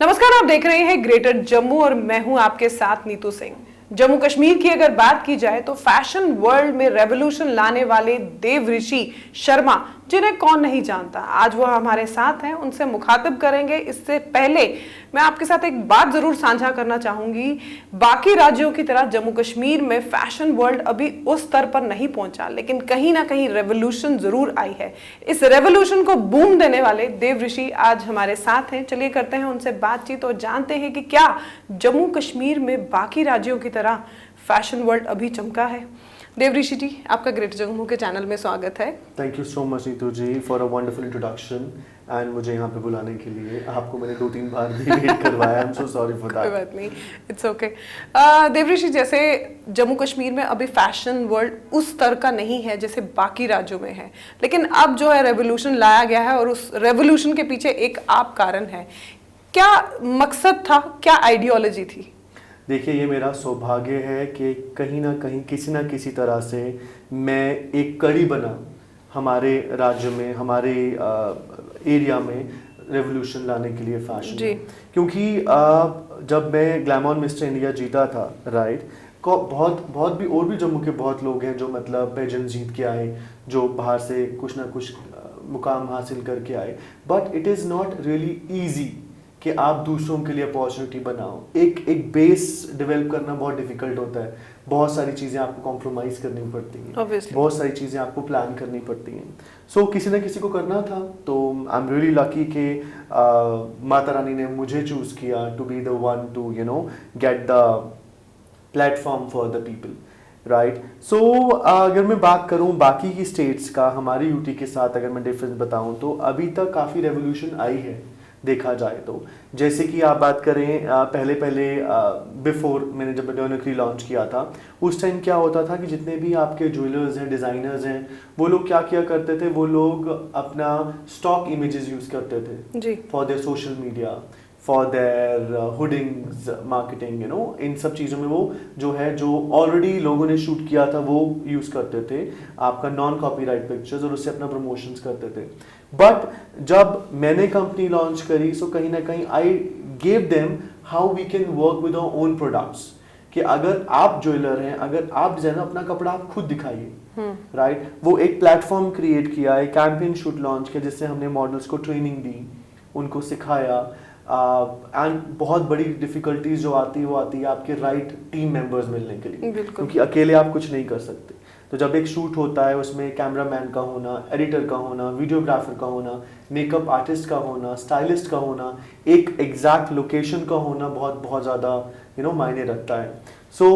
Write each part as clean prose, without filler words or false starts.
नमस्कार, आप देख रहे हैं ग्रेटर जम्मू और मैं हूं आपके साथ नीतू सिंह। जम्मू कश्मीर की अगर बात की जाए तो फैशन वर्ल्ड में रेवोल्यूशन लाने वाले देवऋषि शर्मा, जिन्हें कौन नहीं जानता, आज वो हमारे साथ हैं, उनसे मुखातिब करेंगे। इससे पहले मैं आपके साथ एक बात जरूर साझा करना चाहूंगी। बाकी राज्यों की तरह जम्मू कश्मीर में फैशन वर्ल्ड अभी उस स्तर पर नहीं पहुंचा, लेकिन कहीं ना कहीं रेवोल्यूशन जरूर आई है। इस रेवोल्यूशन को बूम देने वाले देवऋषि आज हमारे साथ हैं। चलिए करते हैं उनसे बातचीत और जानते हैं कि क्या जम्मू कश्मीर में बाकी राज्यों की तरह फैशन वर्ल्ड अभी चमका है। देवऋषि जी, आपका ग्रेटर जम्मू के चैनल में स्वागत है। Thank you so much Neetu ji for a wonderful introduction and मुझे यहाँ पे बुलाने के लिए। आपको मैंने 2-3 बार भी वेट करवाया। I am so sorry for that. कोई बात नहीं, इट्स ओके। देवऋषि, जैसे जम्मू कश्मीर में अभी फैशन वर्ल्ड उस स्तर का नहीं है जैसे बाकी राज्यों में है, लेकिन अब जो है रेवोल्यूशन लाया गया है और उस रेवोल्यूशन के पीछे एक आप कारण है। क्या मकसद था, क्या आइडियोलॉजी थी? देखिए, ये मेरा सौभाग्य है कि कहीं ना कहीं किसी ना किसी तरह से मैं एक कड़ी बना हमारे राज्य में, हमारे एरिया में रेवोल्यूशन लाने के लिए फैशन। क्योंकि जब मैं ग्लैमर मिस्टर इंडिया जीता था, राइट, को बहुत भी और भी जम्मू के बहुत लोग हैं जो मतलब पेजेंट जीत के आए, जो बाहर से कुछ ना कुछ मुकाम हासिल करके आए, but it is not really easy कि आप दूसरों के लिए अपॉर्चुनिटी बनाओ। एक बेस डेवलप करना बहुत डिफिकल्ट होता है। बहुत सारी चीज़ें आपको कॉम्प्रोमाइज़ करनी पड़ती हैं, बहुत सारी चीज़ें आपको प्लान करनी पड़ती हैं। सो किसी ना किसी को करना था, तो आई एम रियली लकी कि माता रानी ने मुझे चूज़ किया to be the one to get the platform for the people, right. So अगर मैं बात करूं बाकी की स्टेट्स का, हमारी यूटी के साथ अगर मैं डिफरेंस बताऊं, तो अभी तक काफ़ी रेवोल्यूशन आई है देखा जाए तो। जैसे कि आप बात करें पहले बिफोर मैंने जब डोनक्री लॉन्च किया था, उस टाइम क्या होता था कि जितने भी आपके ज्वेलर्स हैं, डिज़ाइनर्स हैं, वो लोग क्या किया करते थे, वो लोग अपना स्टॉक इमेजेस यूज़ करते थे for their social media, for their hoardings marketing, इन सब चीज़ों में वो जो ऑलरेडी लोगों ने शूट किया था वो यूज़ करते थे, आपका नॉन कॉपीराइट पिक्चर्स, और उससे अपना प्रमोशंस करते थे। बट जब मैंने कंपनी लॉन्च करी, सो कहीं ना कहीं I gave them how we can work with our own products, कि अगर आप ज्वेलर हैं, अगर आप डिजाइनर, अपना कपड़ा आप खुद दिखाइए, राइट। वो एक प्लेटफॉर्म क्रिएट किया, एक कैंपेन शूट लॉन्च किया, जिससे हमने मॉडल्स को ट्रेनिंग दी, उनको सिखाया। एंड बहुत बड़ी डिफिकल्टीज जो आती है वो आती है आपके राइट टीम मेंबर्स मिलने के लिए, क्योंकि अकेले आप कुछ नहीं कर सकते। तो जब एक शूट होता है, उसमें कैमरामैन का होना, एडिटर का होना, वीडियोग्राफर का होना, मेकअप आर्टिस्ट का होना, स्टाइलिस्ट का होना, एक एग्जैक्ट लोकेशन का होना बहुत ज़्यादा मायने रखता है। सो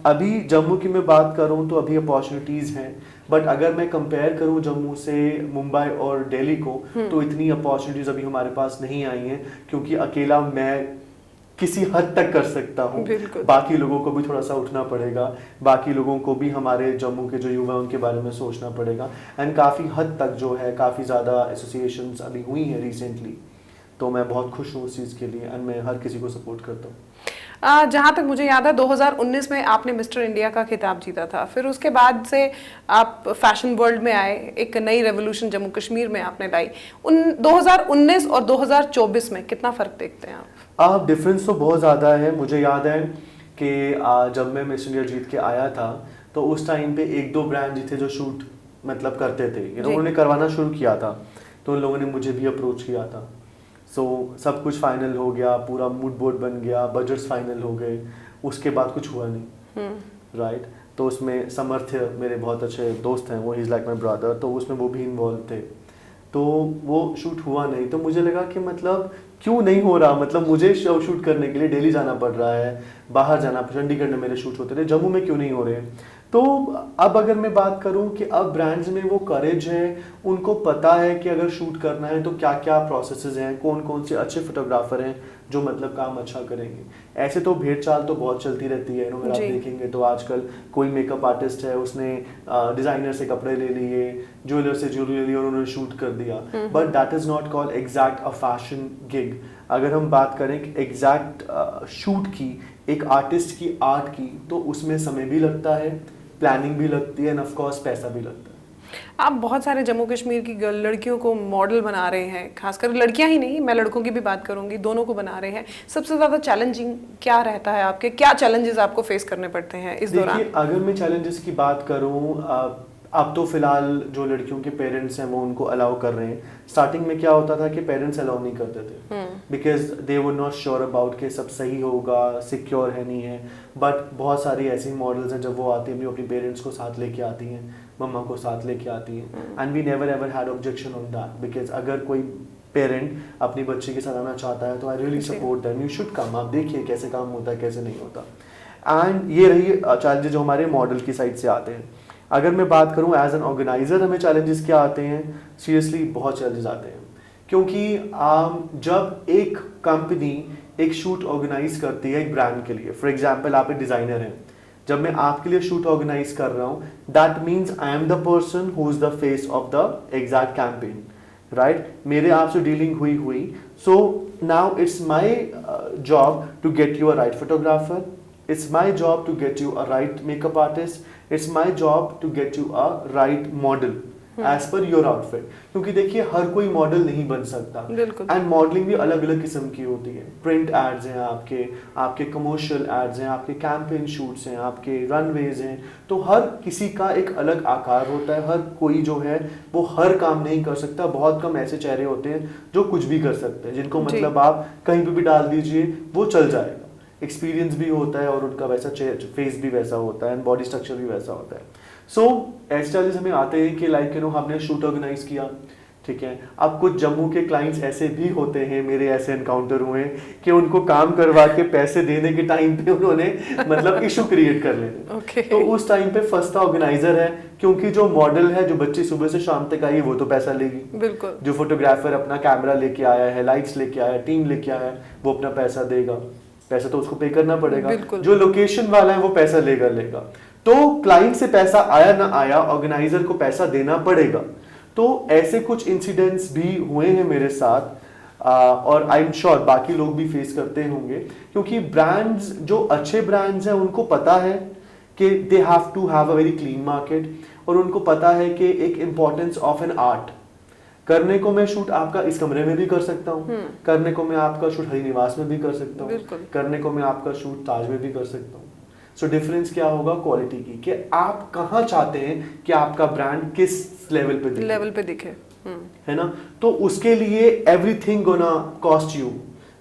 अभी जम्मू की मैं बात करूं तो अभी अपॉर्चुनिटीज़ हैं, बट अगर मैं कंपेयर करूं जम्मू से मुंबई और दिल्ली को, तो इतनी अपॉर्चुनिटीज़ अभी हमारे पास नहीं आई हैं, क्योंकि अकेला मैं किसी हद तक कर सकता हूँ, बाकी लोगों को भी थोड़ा सा उठना पड़ेगा, बाकी लोगों को भी हमारे जम्मू के जो युवा हैं उनके बारे में सोचना पड़ेगा। एंड काफ़ी हद तक जो है काफ़ी ज़्यादा एसोसिएशंस अभी हुई हैं रिसेंटली, तो मैं बहुत खुश हूँ उस चीज़ के लिए, एंड मैं हर किसी को सपोर्ट करता हूँ। जहाँ तक मुझे याद है 2019 में आपने मिस्टर इंडिया का खिताब जीता था, फिर उसके बाद से आप फैशन वर्ल्ड में आए, एक नई रेवोल्यूशन जम्मू कश्मीर में आपने लाई। 2019 और 2024 में कितना फ़र्क देखते हैं आप? डिफरेंस तो बहुत ज़्यादा है। मुझे याद है कि जब मैं मिस्टर इंडिया जीत के आया था, तो उस टाइम पे 1-2 ब्रांड थे जो शूट मतलब करते थे, उन्होंने करवाना शुरू किया था, तो उन लोगों ने मुझे भी अप्रोच किया था। सो सब कुछ फाइनल हो गया, पूरा मूड बोर्ड बन गया, बजट्स फाइनल हो गए, उसके बाद कुछ हुआ नहीं, राइट। तो उसमें समर्थ्य मेरे बहुत अच्छे दोस्त हैं, वो he is like my brother, तो उसमें वो भी इन्वॉल्व थे, तो वो शूट हुआ नहीं। तो मुझे लगा कि मतलब क्यों नहीं हो रहा, मतलब मुझे शो शूट करने के लिए दिल्ली जाना पड़ रहा है, बाहर जाना, चंडीगढ़ में मेरे शूट होते थे, जम्मू में क्यों नहीं हो रहे। तो अब अगर मैं बात करूं कि अब ब्रांड्स में वो करेज है, उनको पता है कि अगर शूट करना है तो क्या क्या प्रोसेसेस हैं, कौन कौन से अच्छे फोटोग्राफर हैं जो मतलब काम अच्छा करेंगे। ऐसे तो भेड़ चाल तो बहुत चलती रहती है, अगर आप देखेंगे तो आजकल कोई मेकअप आर्टिस्ट है, उसने डिज़ाइनर से कपड़े ले लिए, ज्वेलर से ज्वेलरी ले ली और उन्होंने शूट कर दिया, but that is not called exact a fashion gig. अगर हम बात करें कि एग्जैक्ट शूट की, एक आर्टिस्ट की आर्ट की, तो उसमें समय भी लगता है, प्लानिंग भी लगती है, एंड ऑफ कोर्स पैसा भी लगता है। आप बहुत सारे जम्मू कश्मीर की लड़कियों को मॉडल बना रहे हैं, खासकर लड़कियां ही नहीं, मैं लड़कों की भी बात करूंगी, दोनों को बना रहे हैं। सबसे ज्यादा चैलेंजिंग क्या रहता है आपके, क्या चैलेंजेस आपको फेस करने पड़ते हैं इस दौरान? देखिए, अगर मैं चैलेंजेस की बात करूं, अब तो फिलहाल जो लड़कियों के पेरेंट्स हैं वो उनको अलाउ कर रहे हैं। स्टार्टिंग में क्या होता था कि पेरेंट्स अलाउ नहीं करते थे, because they were not sure about कि सब सही होगा, सिक्योर है नहीं है। बट बहुत सारी ऐसी मॉडल्स हैं जब वो आती हैं अपने पेरेंट्स को साथ लेके आती हैं, मम्मा को साथ लेके आती हैं, and we never ever had objection on that, because अगर कोई पेरेंट अपनी बच्चे के साथ आना चाहता है तो I really support them, you should come, आप देखिए कैसे काम होता है कैसे नहीं होता। एंड ये रही चैलेंजेस जो हमारे मॉडल की साइड से आते हैं। अगर मैं बात करूं एज एन ऑर्गेनाइजर हमें चैलेंजेस क्या आते हैं, सीरियसली बहुत चैलेंजेस आते हैं, क्योंकि जब एक कंपनी एक शूट ऑर्गेनाइज करती है एक ब्रांड के लिए, फॉर एग्जांपल आप एक डिजाइनर हैं, जब मैं आपके लिए शूट ऑर्गेनाइज कर रहा हूं, that means I am the person who is the face of the exact campaign, right? मेरे आपसे डीलिंग हुई, so now it's my job to get you a right photographer, it's my job to get you a right makeup artist, it's my job to get you a right model as per your outfit, क्योंकि देखिए हर कोई model नहीं बन सकता, and modelling भी अलग अलग किस्म की होती है। प्रिंट एड्स हैं, आपके कमर्शियल एड्स हैं, आपके कैंपेन शूट्स हैं, आपके रनवेज हैं, तो हर किसी का एक अलग आकार होता है, हर कोई जो है वो हर काम नहीं कर सकता। बहुत कम ऐसे चेहरे होते हैं जो कुछ भी कर सकते हैं, जिनको मतलब आप कहीं पे भी डाल दीजिए वो चल जाएगा। एक्सपीरियंस भी होता है और उनका वैसा फेस भी वैसा होता है एंड बॉडी स्ट्रक्चर भी वैसा होता है। सो ऐसे चैलेंजेस हमें आते हैं कि लाइक हमने शूट ऑर्गेनाइज किया, ठीक है, अब कुछ जम्मू के क्लाइंट्स ऐसे भी होते हैं, मेरे ऐसे एनकाउंटर हुए कि उनको काम करवा के पैसे देने के टाइम पे उन्होंने मतलब इशू क्रिएट कर लेते तो उस टाइम पे फंसता ऑर्गेनाइजर है, क्योंकि जो मॉडल है, जो बच्ची सुबह से शाम तक आई, वो तो पैसा लेगी, बिल्कुल। जो फोटोग्राफर अपना कैमरा लेके आया है, लाइट्स लेके आया है, टीम लेके आया है, वो अपना पैसा देगा, पैसा तो उसको पे करना पड़ेगा। जो लोकेशन वाला है वो पैसा लेगा, तो क्लाइंट से पैसा आया ना आया, ऑर्गेनाइजर को पैसा देना पड़ेगा। तो ऐसे कुछ इंसिडेंट्स भी हुए हैं मेरे साथ, और आई एम श्योर बाकी लोग भी फेस करते होंगे, क्योंकि ब्रांड्स, जो अच्छे ब्रांड्स हैं, उनको पता है कि they have to have a very clean market, और उनको पता है कि एक इंपॉर्टेंस ऑफ एन आर्ट। करने को मैं शूट आपका इस कमरे में भी कर सकता हूँ, करने को मैं आपका शूट हरी निवास में भी कर सकता हूँ, करने को मैं आपका शूट ताज में भी कर सकता हूँ। सो डिफरेंस क्या होगा? क्वालिटी की, कि आप कहाँ चाहते हैं कि आपका ब्रांड किस लेवल पे दिखे, है ना? तो उसके लिए एवरीथिंग गोना कॉस्ट यू,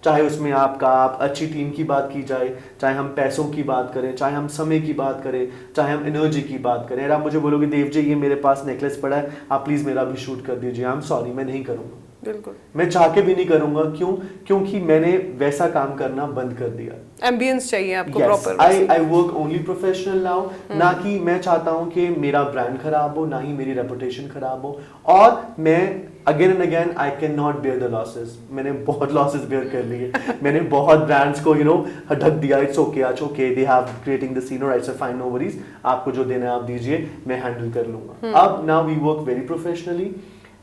चाहे उसमें आप अच्छी टीम की बात की जाए, चाहे हम पैसों की बात करें, चाहे हम समय की बात करें, चाहे हम एनर्जी की बात करें। अगर आप मुझे बोलोगे देव जी ये मेरे पास नेकलेस पड़ा है, आप प्लीज मेरा भी शूट कर दीजिए, आई एम सॉरी, मैं नहीं करूंगा, बिल्कुल, मैं चाह के भी नहीं करूंगा। क्यों? क्योंकि मैंने वैसा काम करना बंद कर दिया। एम्बियंस चाहिए आपको proper. I work only professional now, ना कि मैं चाहता हूं कि मेरा ब्रांड खराब हो, ना ही मेरी रेपुटेशन खराब हो, और मैं again and again I can not bear the losses. मैंने बहुत लॉसेस बेयर कर लिए मैंने बहुत ब्रांड्स को ढक दिया, it's okay, they have creating the scene, और इट्स फाइन, नो वरीज, आपको जो देना है आप दीजिए, मैं हैंडल कर लूंगा। अब now we work very professionally,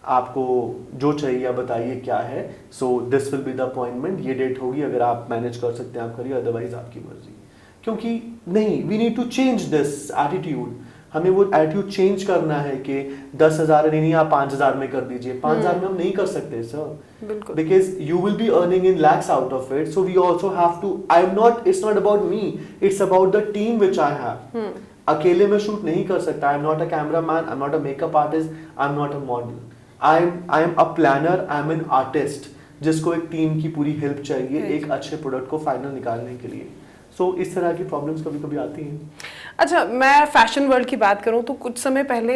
आपको जो चाहिए आप बताइए क्या है, so this will be the appointment, ये डेट होगी, अगर आप मैनेज कर सकते हैं आप करिए, अदरवाइज आपकी मर्जी। क्योंकि नहीं, we need to change this attitude, हमें वो एटीट्यूड चेंज करना है कि 10,000 नहीं, आप 5,000 में कर दीजिए। 5,000 में हम नहीं कर सकते sir, because you will be earning in lakhs out of it, so we also have to, I am not, it's not about me, it's about the team which I have. अकेले में शूट नहीं कर सकता, I am not a cameraman, I am not a makeup artist, I am not a model, I am a planner, I am an artist, जिसको एक team की पूरी help चाहिए एक अच्छे प्रोडक्ट को फाइनल निकालने के लिए। सो इस तरह की प्रॉब्लम्स कभी कभी आती हैं। अच्छा, मैं फैशन वर्ल्ड की बात करूं तो कुछ समय पहले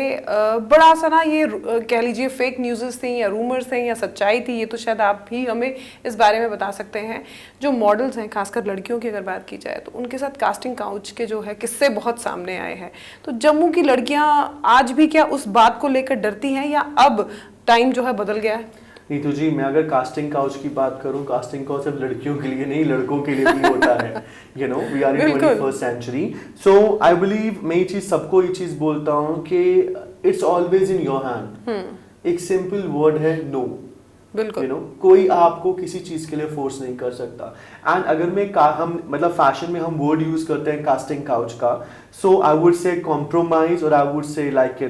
बड़ा सा ना ये कह लीजिए फेक न्यूज़ थी या रूमर्स थे या सच्चाई थी, ये तो शायद आप भी हमें इस बारे में बता सकते हैं। जो मॉडल्स हैं, खासकर लड़कियों की अगर बात की जाए, तो उनके साथ कास्टिंग काउच के जो है किस्से बहुत सामने आए हैं। तो जम्मू की लड़कियां आज भी क्या उस बात को लेकर डरती हैं, या अब टाइम जो है बदल गया है? नीतू जी, मैं अगर कास्टिंग काउच की बात करूं, कास्टिंग काउच सिर्फ लड़कियों के लिए नहीं, लड़कों के लिए भी होता है। We are in 21st century, so I believe, मैं ये चीज सबको ये चीज बोलता हूं कि it's always in your hand. एक सिंपल वर्ड है नो। बिल्कुल। कोई आपको किसी चीज के लिए फोर्स नहीं कर सकता। एंड अगर हम मतलब फैशन में हम वर्ड यूज करते हैं कास्टिंग काउच का, सो आई वुड से कॉम्प्रोमाइज और I would say like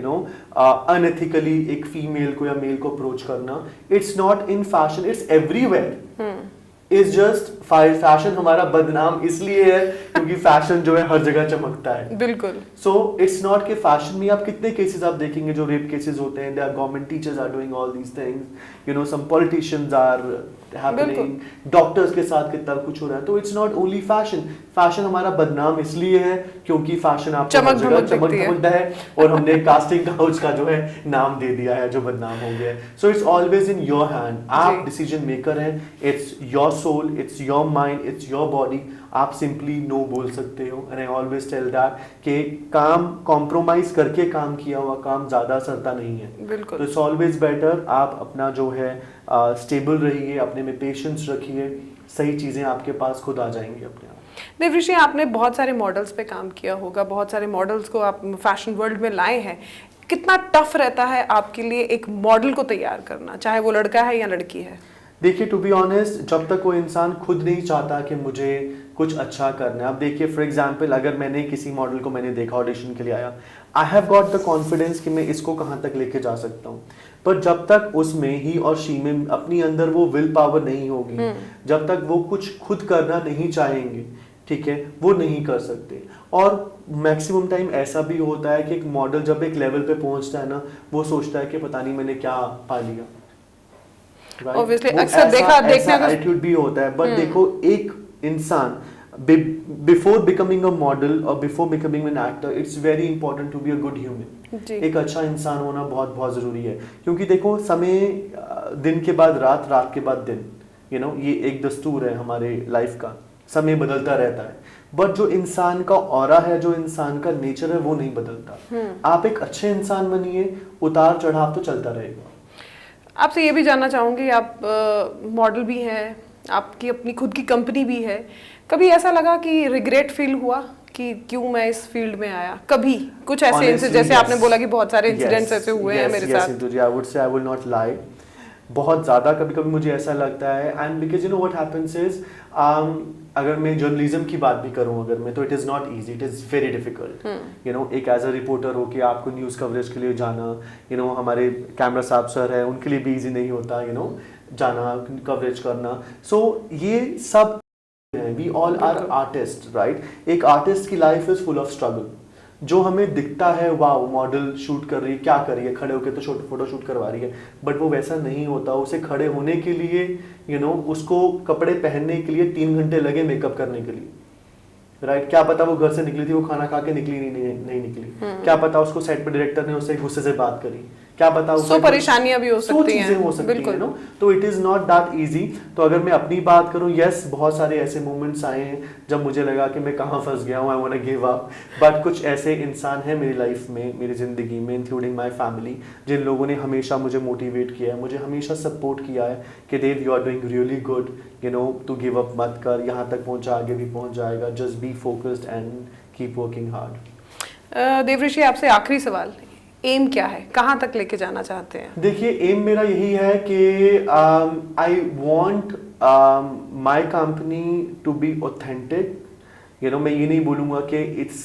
unethically एक फीमेल को या मेल को अप्रोच करना, it's not in fashion, it's everywhere. Is just fashion हमारा बदनाम इसलिए है क्योंकि फैशन जो है हर जगह चमकता है। बिल्कुल। सो इट्स नॉट कि फैशन में आप कितने केसेस आप देखेंगे जो रेप केसेस होते हैं, there government teachers are doing all these things, some politicians are happening, doctors के साथ कितना कुछ हो रहा है। तो it's not only fashion, fashion हमारा बदनाम इसलिए है क्योंकि फैशन आपको हर जगह चमक धमकता है और हमने कास्टिंग काउच का जो है नाम दे दिया है जो बदनाम हो गया है। So it's always in your hand, आप डिसीजन मेकर हैं, it's your soul, it's your mind, it's your body. आप सिंपली नो बोल सकते हो। And I always tell that कि काम कॉम्प्रोमाइज करके काम किया हुआ काम ज्यादा असरता नहीं है। बिल्कुल। तो इट्स ऑलवेज बेटर आप अपना जो है स्टेबल रहिए, अपने में पेशेंस रखिए, सही चीजें आपके पास खुद आ जाएंगी अपने आप। देवऋषि, आपने बहुत सारे मॉडल्स पे काम किया होगा, बहुत सारे मॉडल्स को आप फैशन वर्ल्ड में लाए हैं। कितना टफ रहता है आपके लिए एक मॉडल को तैयार करना, चाहे वो लड़का है या लड़की है? देखिए, टू बी ऑनेस्ट, जब तक कोई इंसान खुद नहीं चाहता कि मुझे कुछ अच्छा करना है। अब देखिए, फॉर एग्जांपल, अगर मैंने किसी मॉडल को मैंने देखा ऑडिशन के लिए आया, I have got the confidence कि मैं इसको कहाँ तक लेके जा सकता हूँ, पर जब तक उसमें ही और शी में अपनी अंदर वो विल पावर नहीं होगी, जब तक वो कुछ खुद करना नहीं चाहेंगे, ठीक है, वो नहीं कर सकते। और मैक्सिमम टाइम ऐसा भी होता है कि एक मॉडल जब एक लेवल पे पहुंचता है ना, वो सोचता है कि पता नहीं मैंने क्या पा लिया। Obviously, अक्सर देखने एटीट्यूड भी होता है। बट देखो, एक इंसान बिफोर बिकमिंग अ मॉडल और before becoming an actor, it's very important to be a good human. एक अच्छा इंसान होना बहुत बहुत जरूरी है, क्योंकि देखो, समय दिन के बाद रात, रात के बाद दिन, ये एक दस्तूर है हमारे लाइफ का, समय बदलता रहता है। बट जो इंसान का ऑरा है, जो इंसान का नेचर है, वो नहीं बदलता। आप एक अच्छे इंसान बनिए, उतार चढ़ाव तो चलता रहेगा। आपसे ये भी जानना चाहूंगी, आप मॉडल भी हैं, आपकी अपनी खुद की कंपनी भी है, कभी ऐसा लगा कि रिग्रेट फील हुआ कि क्यों मैं इस फील्ड में आया? कभी कुछ ऐसे इंसिडेंट, जैसे आपने बोला कि बहुत सारे इंसिडेंट्स ऐसे हुए हैं मेरे साथ। I would say, I will not lie, बहुत ज्यादा कभी कभी मुझे ऐसा लगता है। And because what happens is, अगर मैं जर्नलिज्म की बात भी करूं अगर मैं, तो it is not easy, it is very difficult. एक एज अ रिपोर्टर हो के आपको न्यूज कवरेज के लिए जाना, हमारे कैमरा साहब सर है, उनके लिए भी इजी नहीं होता, जाना, कवरेज करना। सो ये सब we all are artist, right? एक आर्टिस्ट की life is full of struggle. जो हमें दिखता है, वाओ मॉडल शूट कर रही है, क्या कर रही है, खड़े होकर तो फोटो शूट करवा रही है, बट वो वैसा नहीं होता। उसे खड़े होने के लिए उसको कपड़े पहनने के लिए 3 घंटे लगे मेकअप करने के लिए, राइट? क्या पता वो घर से निकली थी, वो खाना खा के निकली नहीं निकली, क्या पता उसको सेट पे डायरेक्टर ने उससे गुस्से से बात करी, क्या पता उसको परेशानियां भी हो सकती हैं, हो सकती हैं, तो it is not that easy. तो अगर मैं अपनी बात करूं, यस, बहुत सारे ऐसे मोमेंट्स आए हैं जब मुझे लगा कि मैं कहां फंस गया हूं, I want to give up. But कुछ ऐसे इंसान हैं मेरी लाइफ में, मेरी जिंदगी में, इंक्लूडिंग माय फैमिली, जिन लोगों ने हमेशा मुझे मोटिवेट किया है, मुझे हमेशा सपोर्ट किया है कि Dev, you are doing really good, तू गिव अप मत कर, यहाँ तक पहुंचा, आगे भी पहुंच जाएगा, just be focused and keep working hard. Devrishi, आपसे आखिरी सवाल, एम क्या है, कहाँ तक लेके जाना चाहते हैं? देखिए, एम मेरा यही है कि I want my company to be authentic. मैं ये नहीं बोलूँगा कि इट्स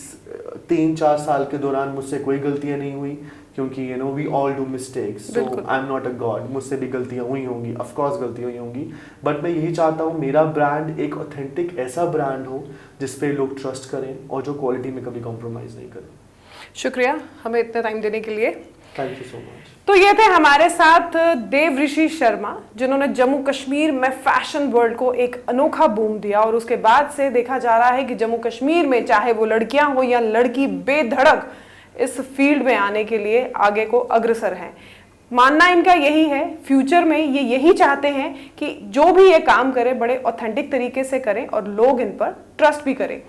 3-4 साल के दौरान मुझसे कोई गलतियाँ नहीं हुई, क्योंकि we all do mistakes, so I am not a god, मुझसे भी गलतियाँ हुई होंगी, ऑफ कोर्स गलतियाँ हुई होंगी, बट मैं यही चाहता हूँ मेरा ब्रांड एक ऑथेंटिक ऐसा ब्रांड हो जिसपे लोग ट्रस्ट करें और जो क्वालिटी में कभी कॉम्प्रोमाइज़ नहीं करें। शुक्रिया हमें इतना टाइम देने के लिए, थैंक यू सो मच। तो ये थे हमारे साथ देवऋषि शर्मा, जिन्होंने जम्मू कश्मीर में फैशन वर्ल्ड को एक अनोखा बूम दिया, और उसके बाद से देखा जा रहा है कि जम्मू कश्मीर में चाहे वो लड़कियां हो या लड़की, बेधड़क इस फील्ड में आने के लिए आगे को अग्रसर हैं। मानना इनका यही है, फ्यूचर में ये यही चाहते हैं कि जो भी ये काम करे बड़े ऑथेंटिक तरीके से करें और लोग इन पर ट्रस्ट भी करें।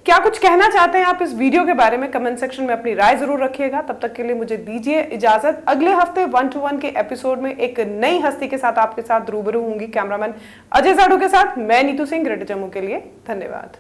क्या कुछ कहना चाहते हैं आप इस वीडियो के बारे में? कमेंट सेक्शन में अपनी राय जरूर रखिएगा। तब तक के लिए मुझे दीजिए इजाजत। अगले हफ्ते 1 to 1 के एपिसोड में एक नई हस्ती के साथ आपके साथ रूबरू होंगी, कैमरामैन अजय साडू के साथ। मैं नीतू सिंह, ग्रेटर जम्मू के लिए धन्यवाद।